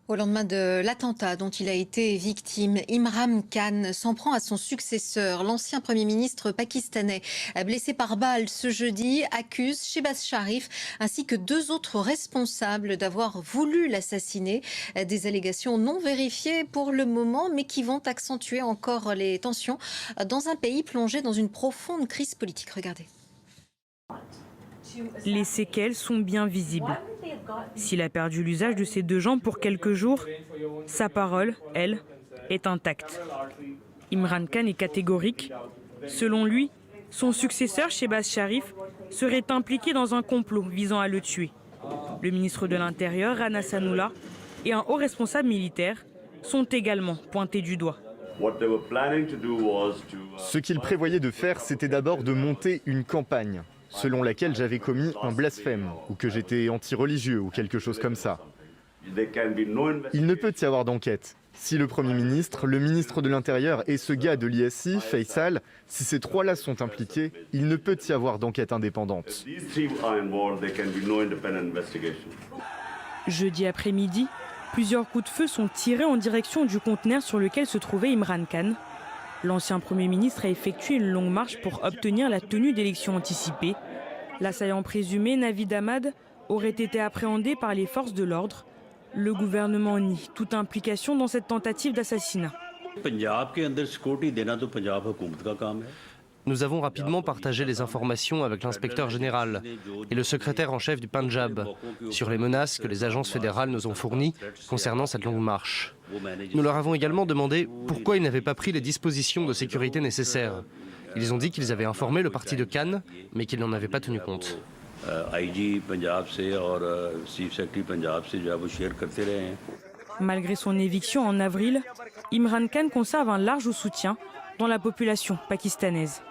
Au lendemain de l'attentat dont il a été victime, Imran Khan s'en prend à son successeur. L'ancien Premier ministre pakistanais, blessé par balle ce jeudi, accuse Shehbaz Sharif ainsi que deux autres responsables d'avoir voulu l'assassiner. Des allégations non vérifiées pour le moment, mais qui vont accentuer encore les tensions dans un pays plongé dans une profonde crise politique. Regardez. Les séquelles sont bien visibles. S'il a perdu l'usage de ses deux jambes pour quelques jours, sa parole, elle, est intacte. Imran Khan est catégorique. Selon lui, son successeur, Shehbaz Sharif, serait impliqué dans un complot visant à le tuer. Le ministre de l'Intérieur, Rana Sanaullah, et un haut responsable militaire sont également pointés du doigt. Ce qu'ils prévoyaient de faire, c'était d'abord de monter une campagne, selon laquelle j'avais commis un blasphème, ou que j'étais anti-religieux, ou quelque chose comme ça. Il ne peut y avoir d'enquête. Si le Premier ministre, le ministre de l'Intérieur et ce gars de l'ISI, Faisal, si ces trois-là sont impliqués, il ne peut y avoir d'enquête indépendante. Jeudi après-midi, plusieurs coups de feu sont tirés en direction du conteneur sur lequel se trouvait Imran Khan. L'ancien Premier ministre a effectué une longue marche pour obtenir la tenue d'élections anticipées. L'assaillant présumé, Navid Ahmad, aurait été appréhendé par les forces de l'ordre. Le gouvernement nie toute implication dans cette tentative d'assassinat. Nous avons rapidement partagé les informations avec l'inspecteur général et le secrétaire en chef du Punjab sur les menaces que les agences fédérales nous ont fournies concernant cette longue marche. Nous leur avons également demandé pourquoi ils n'avaient pas pris les dispositions de sécurité nécessaires. Ils ont dit qu'ils avaient informé le parti de Khan, mais qu'ils n'en avaient pas tenu compte. Malgré son éviction en avril, Imran Khan conserve un large soutien dans la population pakistanaise.